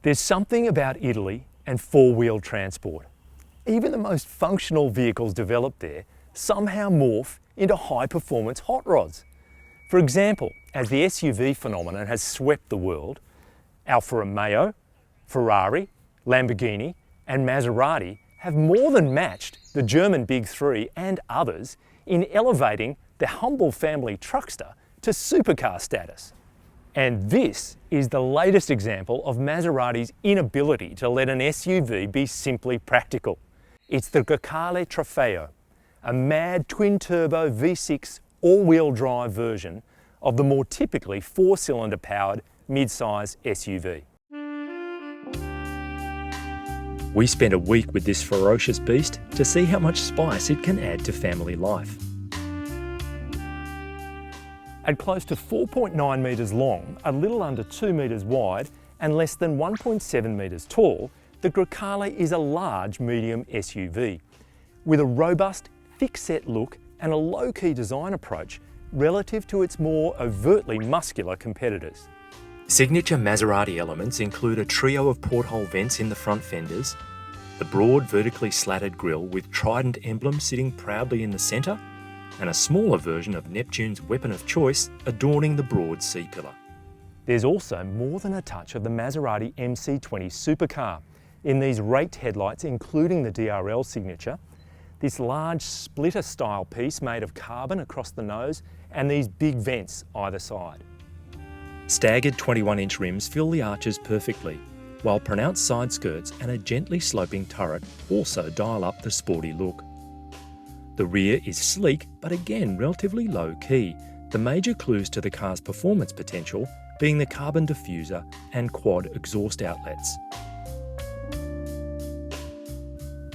There's something about Italy and four-wheel transport. Even the most functional vehicles developed there somehow morph into high-performance hot rods. For example, as the SUV phenomenon has swept the world, Alfa Romeo, Ferrari, Lamborghini and Maserati have more than matched the German Big Three and others in elevating the humble family truckster to supercar status. And this is the latest example of Maserati's inability to let an SUV be simply practical. It's the Grecale Trofeo, a mad twin-turbo V6 all-wheel drive version of the more typically four-cylinder powered mid-size SUV. We spent a week with this ferocious beast to see how much spice it can add to family life. At close to 4.9 metres long, a little under 2 metres wide and less than 1.7 metres tall, the Grecale is a large medium SUV with a robust, thick-set look and a low-key design approach relative to its more overtly muscular competitors. Signature Maserati elements include a trio of porthole vents in the front fenders, the broad vertically slatted grille with Trident emblem sitting proudly in the centre, and a smaller version of Neptune's weapon of choice adorning the broad C-pillar. There's also more than a touch of the Maserati MC20 supercar in these raked headlights, including the DRL signature, this large splitter-style piece made of carbon across the nose, and these big vents either side. Staggered 21-inch rims fill the arches perfectly, while pronounced side skirts and a gently sloping turret also dial up the sporty look. The rear is sleek, but again relatively low-key, the major clues to the car's performance potential being the carbon diffuser and quad exhaust outlets.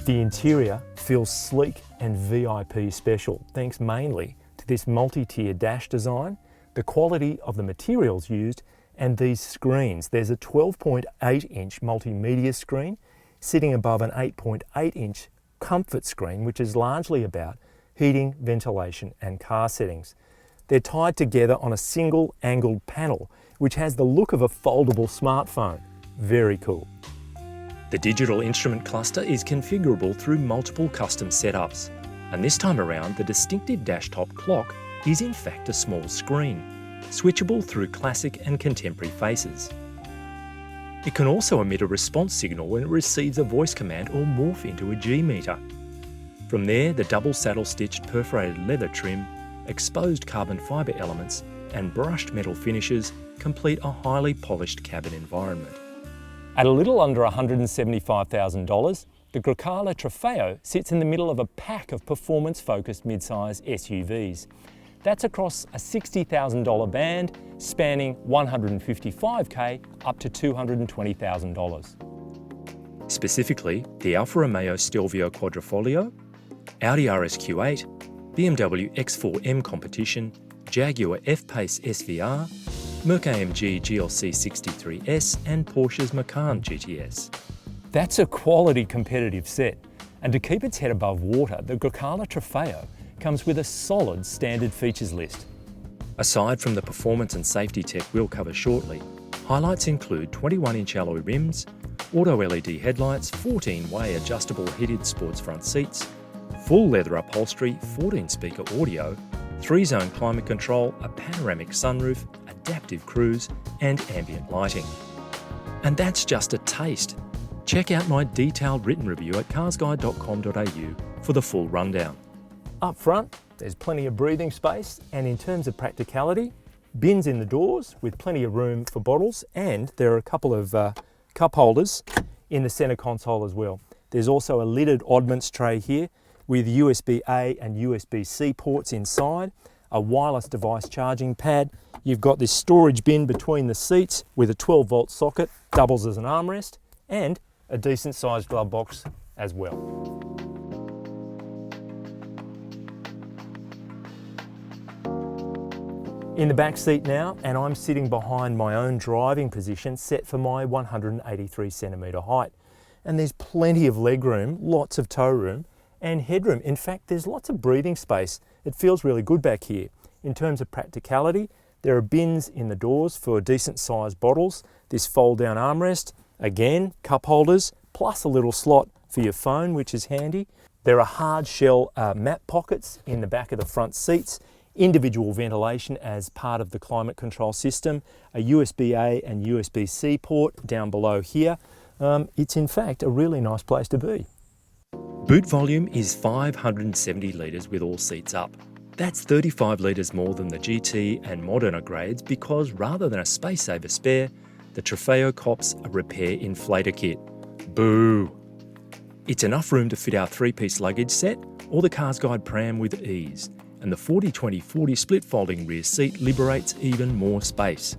The interior feels sleek and VIP special, thanks mainly to this multi-tier dash design, the quality of the materials used, and these screens. There's a 12.8-inch multimedia screen sitting above an 8.8-inch comfort screen, which is largely about heating, ventilation and car settings. They're tied together on a single angled panel, which has the look of a foldable smartphone. Very cool. The digital instrument cluster is configurable through multiple custom setups, and this time around the distinctive dash-top clock is in fact a small screen, switchable through classic and contemporary faces. It can also emit a response signal when it receives a voice command or morph into a G-meter. From there, the double saddle-stitched perforated leather trim, exposed carbon fibre elements and brushed metal finishes complete a highly polished cabin environment. At a little under $175,000, the Grecale Trofeo sits in the middle of a pack of performance-focused mid-size SUVs. That's across a $60,000 band spanning $155K up to $220,000. Specifically, the Alfa Romeo Stelvio Quadrifoglio, Audi RSQ8, BMW X3 M Competition, Jaguar F-Pace SVR, Merc AMG GLC 63S and Porsche's Macan GTS. That's a quality competitive set, and to keep its head above water, the Grecale Trofeo comes with a solid standard features list. Aside from the performance and safety tech we'll cover shortly, highlights include 21-inch alloy rims, auto LED headlights, 14-way adjustable heated sports front seats, full leather upholstery, 14-speaker audio, 3-zone climate control, a panoramic sunroof, adaptive cruise and ambient lighting. And that's just a taste. Check out my detailed written review at carsguide.com.au for the full rundown. Up front, there's plenty of breathing space, and in terms of practicality, bins in the doors with plenty of room for bottles, and there are a couple of cup holders in the centre console as well. There's also a lidded oddments tray here with USB-A and USB-C ports inside, a wireless device charging pad. You've got this storage bin between the seats with a 12-volt socket, doubles as an armrest, and a decent sized glove box as well. In the back seat now, and I'm sitting behind my own driving position set for my 183 centimetre height. And there's plenty of leg room, lots of toe room and headroom. In fact, there's lots of breathing space. It feels really good back here. In terms of practicality, there are bins in the doors for decent sized bottles, this fold down armrest, Again, cup holders, plus a little slot for your phone, which is handy. There are hard shell map pockets in the back of the front seats, individual ventilation as part of the climate control system, a USB-A and USB-C port down below here. It's in fact a really nice place to be. Boot volume is 570 litres with all seats up. That's 35 litres more than the GT and Moderna grades because rather than a space saver spare, the Trofeo cops a repair inflator kit. Boo! It's enough room to fit our 3-piece luggage set or the CarsGuide pram with ease, and the 40-20-40 split folding rear seat liberates even more space.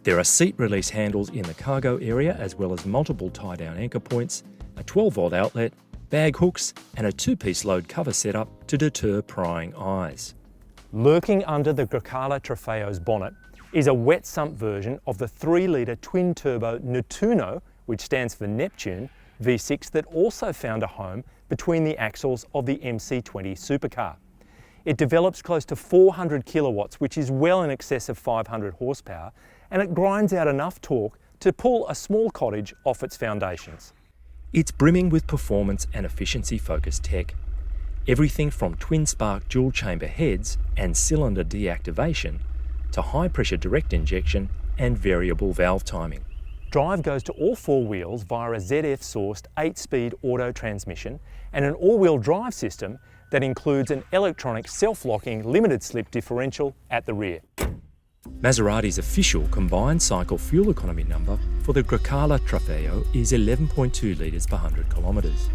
There are seat release handles in the cargo area as well as multiple tie-down anchor points, a 12-volt outlet, bag hooks and a 2-piece load cover setup to deter prying eyes. Lurking under the Grecale Trofeo's bonnet is a wet sump version of the 3-litre twin-turbo Nettuno, which stands for Neptune, V6 that also found a home between the axles of the MC20 supercar. It develops close to 400 kilowatts, which is well in excess of 500 horsepower, and it grinds out enough torque to pull a small cottage off its foundations. It's brimming with performance and efficiency-focused tech. Everything from twin-spark dual-chamber heads and cylinder deactivation to high-pressure direct injection and variable valve timing. Drive goes to all 4 wheels via a ZF-sourced 8-speed auto transmission and an all-wheel drive system that includes an electronic self-locking limited slip differential at the rear. Maserati's official combined cycle fuel economy number for the Grecale Trofeo is 11.2 litres per 100 kilometres.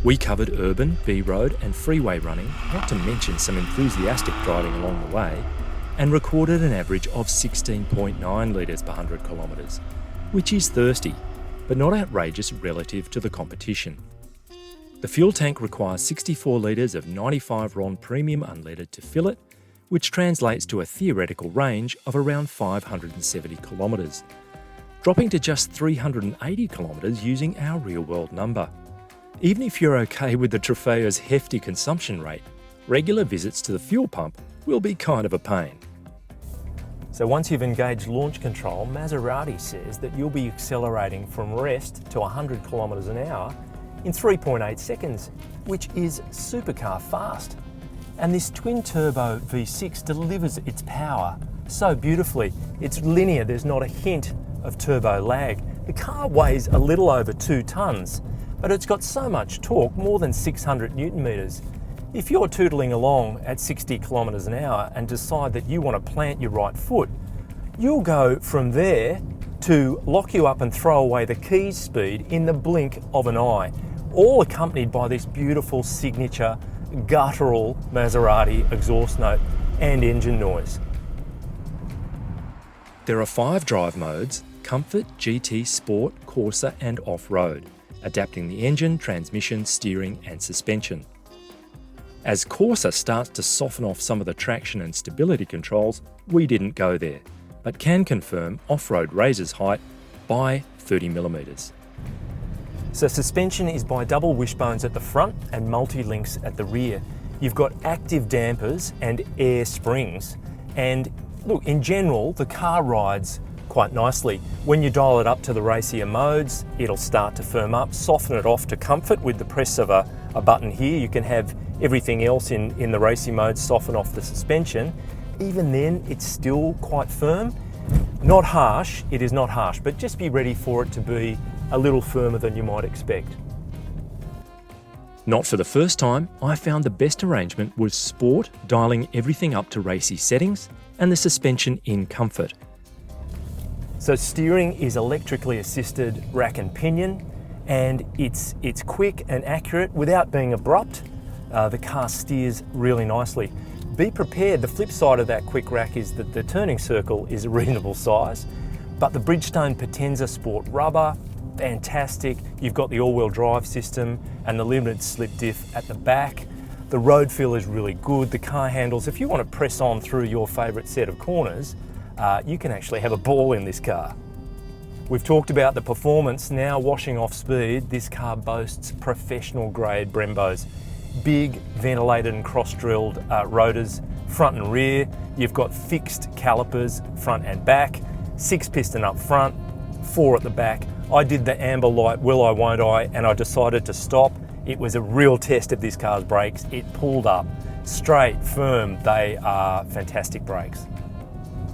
We covered urban, B-road and freeway running, not to mention some enthusiastic driving along the way, and recorded an average of 16.9 litres per 100 kilometres, which is thirsty, but not outrageous relative to the competition. The fuel tank requires 64 litres of 95 RON premium unleaded to fill it, which translates to a theoretical range of around 570 kilometres, dropping to just 380 kilometres using our real-world number. Even if you're okay with the Trofeo's hefty consumption rate, regular visits to the fuel pump will be kind of a pain. So once you've engaged launch control, Maserati says that you'll be accelerating from rest to 100 kilometres an hour in 3.8 seconds, which is supercar fast. And this twin-turbo V6 delivers its power so beautifully. It's linear, there's not a hint of turbo lag. The car weighs a little over 2 tonnes, but it's got so much torque, more than 600 Newton meters. If you're tootling along at 60 kilometres an hour and decide that you want to plant your right foot, you'll go from there to lock you up and throw away the keys speed in the blink of an eye, all accompanied by this beautiful signature guttural Maserati exhaust note and engine noise. There are 5 drive modes: Comfort, GT, Sport, Corsa and Off-Road, adapting the engine, transmission, steering and suspension. As Corsa starts to soften off some of the traction and stability controls, we didn't go there, but can confirm off-road raises height by 30mm. So suspension is by double wishbones at the front and multi-links at the rear. You've got active dampers and air springs, and look, in general, the car rides quite nicely. When you dial it up to the racier modes, it'll start to firm up, soften it off to comfort with the press of a button here. You can have everything else in the racy mode soften off the suspension. Even then, it's still quite firm. Not harsh, it is not harsh, but just be ready for it to be a little firmer than you might expect. Not for the first time, I found the best arrangement was Sport, dialing everything up to racy settings, and the suspension in Comfort. So steering is electrically assisted rack and pinion, and it's quick and accurate without being abrupt. The car steers really nicely. Be prepared, the flip side of that quick rack is that the turning circle is a reasonable size, but the Bridgestone Potenza Sport rubber, fantastic. You've got the all-wheel drive system and the limited slip diff at the back. The road feel is really good. The car handles, if you want to press on through your favourite set of corners, you can actually have a ball in this car. We've talked about the performance, now washing off speed. This car boasts professional grade Brembos. Big ventilated and cross-drilled rotors front and rear. You've got fixed calipers front and back, 6-piston up front, 4 at the back. I did the amber light, will I, won't I, and I decided to stop. It was a real test of this car's brakes. It pulled up, straight, firm. They are fantastic brakes.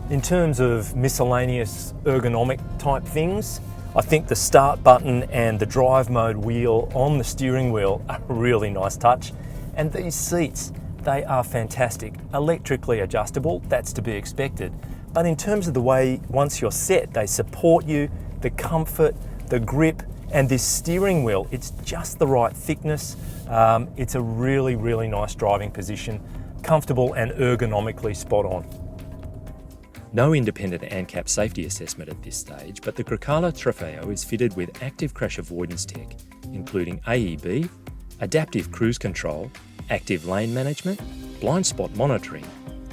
In terms of miscellaneous ergonomic type things, I think the start button and the drive mode wheel on the steering wheel are a really nice touch. And these seats, they are fantastic. Electrically adjustable, that's to be expected. But in terms of the way, once you're set, they support you, the comfort, the grip, and this steering wheel, it's just the right thickness. It's a really, really nice driving position, comfortable and ergonomically spot on. No independent ANCAP safety assessment at this stage, but the Grecale Trofeo is fitted with active crash avoidance tech, including AEB, adaptive cruise control, active lane management, blind spot monitoring,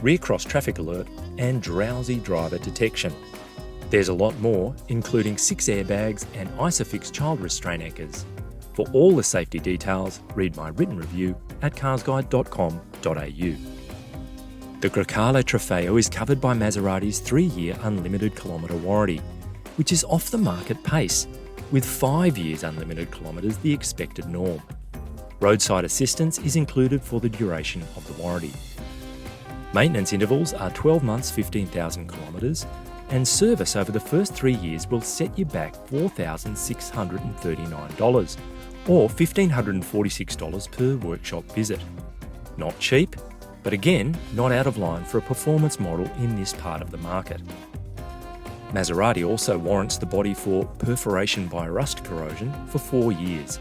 rear cross traffic alert, and drowsy driver detection. There's a lot more, including 6 airbags and ISOFIX child restraint anchors. For all the safety details, read my written review at carsguide.com.au. The Grecale Trofeo is covered by Maserati's 3-year unlimited kilometre warranty, which is off the market pace, with 5 years unlimited kilometres the expected norm. Roadside assistance is included for the duration of the warranty. Maintenance intervals are 12 months, 15,000 kilometres, and service over the first 3 years will set you back $4,639 or $1,546 per workshop visit. Not cheap, but again, not out of line for a performance model in this part of the market. Maserati also warrants the body for perforation by rust corrosion for 4 years.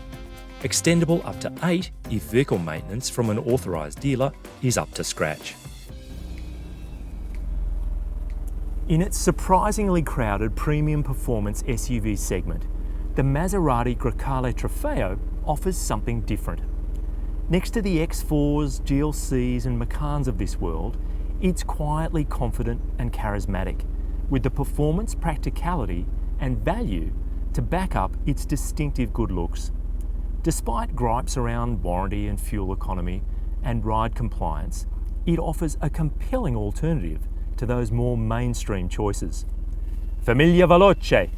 Extendable up to 8 if vehicle maintenance from an authorised dealer is up to scratch. In its surprisingly crowded premium performance SUV segment, the Maserati Grecale Trofeo offers something different. Next to the X4s, GLCs and Macans of this world, it's quietly confident and charismatic, with the performance, practicality and value to back up its distinctive good looks. Despite gripes around warranty and fuel economy and ride compliance, it offers a compelling alternative to those more mainstream choices. Famiglia Veloce!